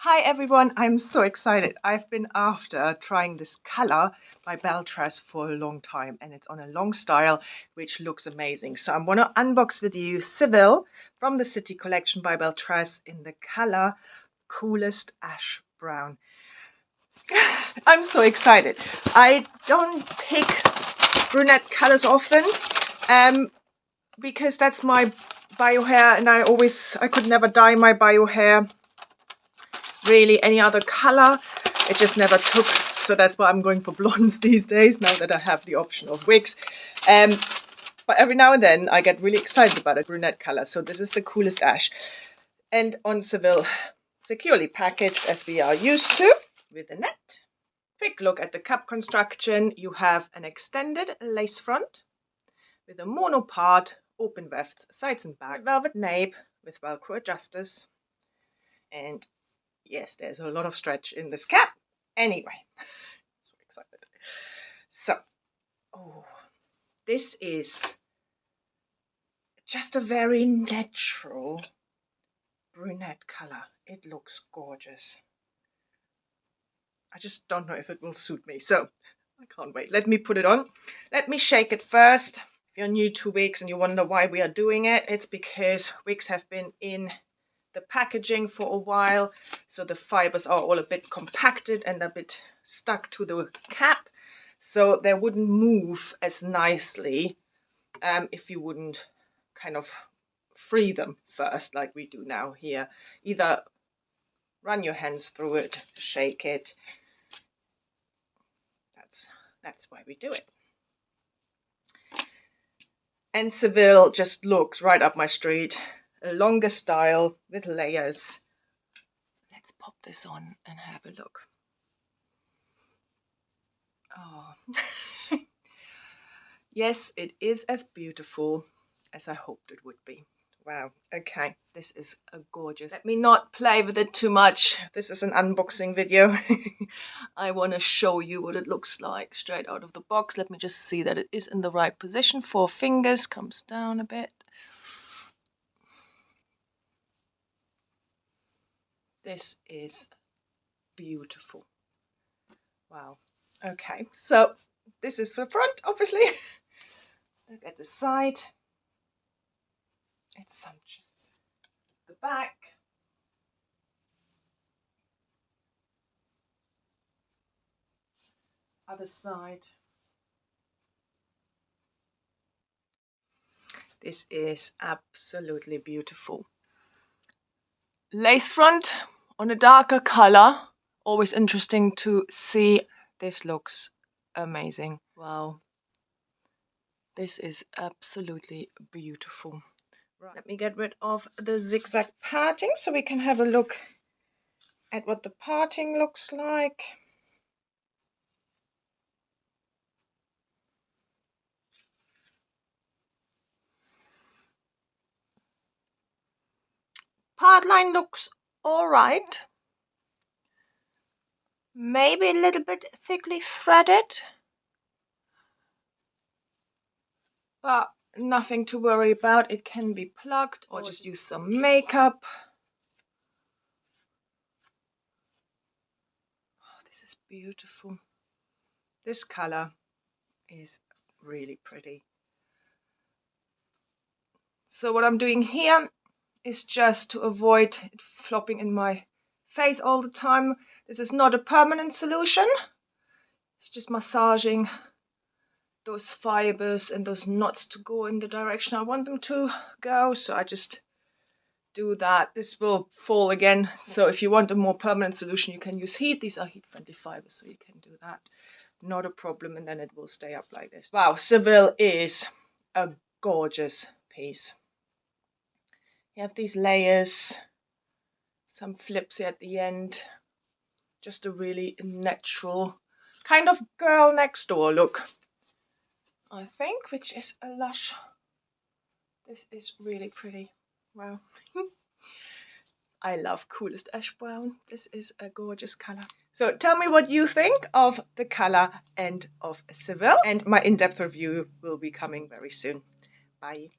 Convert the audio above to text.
Hi everyone, I'm so excited. I've been after trying this color by Belletress for a long time, and it's on a long style which looks amazing. So I'm going to unbox with you Seville from the City collection by Belletress in the color Coolest Ash Brown. I'm so excited. I don't pick brunette colors often because that's my bio hair, and I could never dye my bio hair really any other color. It just never took, so that's why I'm going for blondes these days now that I have the option of wigs. But every now and then I get really excited about a brunette color, so this is the Coolest Ash, and on Seville, securely packaged as we are used to with a net. Quick look at the cap construction. You have an extended lace front with a mono part, open wefts sides and back, velvet nape with velcro adjusters, and yes, there's a lot of stretch in this cap. Anyway, so excited. So, this is just a very natural brunette color. It looks gorgeous. I just don't know if it will suit me, so I can't wait. Let me put it on. Let me shake it first. If you're new to wigs and you wonder why we are doing it, it's because wigs have been in the packaging for a while, so the fibers are all a bit compacted and a bit stuck to the cap, so they wouldn't move as nicely if you wouldn't kind of free them first like we do now here. Either run your hands through it, shake it. That's why we do it. And Seville just looks right up my street. A longer style with layers. Let's pop this on and have a look. Oh, yes, it is as beautiful as I hoped it would be. Wow, okay, this is a gorgeous. Let me not play with it too much. This is an unboxing video. I want to show you what it looks like straight out of the box. Let me just see that it is in the right position. 4 fingers, comes down a bit. This is beautiful. Wow. Okay, so this is the front, obviously. Look at the side. It's sumptuous. The back. Other side. This is absolutely beautiful. Lace front on a darker color. Always interesting to see. This looks amazing. Wow. This is absolutely beautiful. Right. Let me get rid of the zigzag parting so we can have a look at what the parting looks like. Part line looks all right. Maybe a little bit thickly threaded, but nothing to worry about. It can be plucked or just use some makeup. Oh, this is beautiful. This color is really pretty. So what I'm doing here is just to avoid it flopping in my face all the time. This is not a permanent solution. It's just massaging those fibers and those knots to go in the direction I want them to go. So I just do that. This will fall again. So if you want a more permanent solution, you can use heat. These are heat-friendly fibers, so you can do that. Not a problem, and then it will stay up like this. Wow, Seville is a gorgeous piece. You have these layers, some flips here at the end. Just a really natural kind of girl next door look, I think, which is a lush. This is really pretty. Wow. I love Coolest Ash Brown. This is a gorgeous color. So tell me what you think of the color and of Seville, and my in-depth review will be coming very soon. Bye.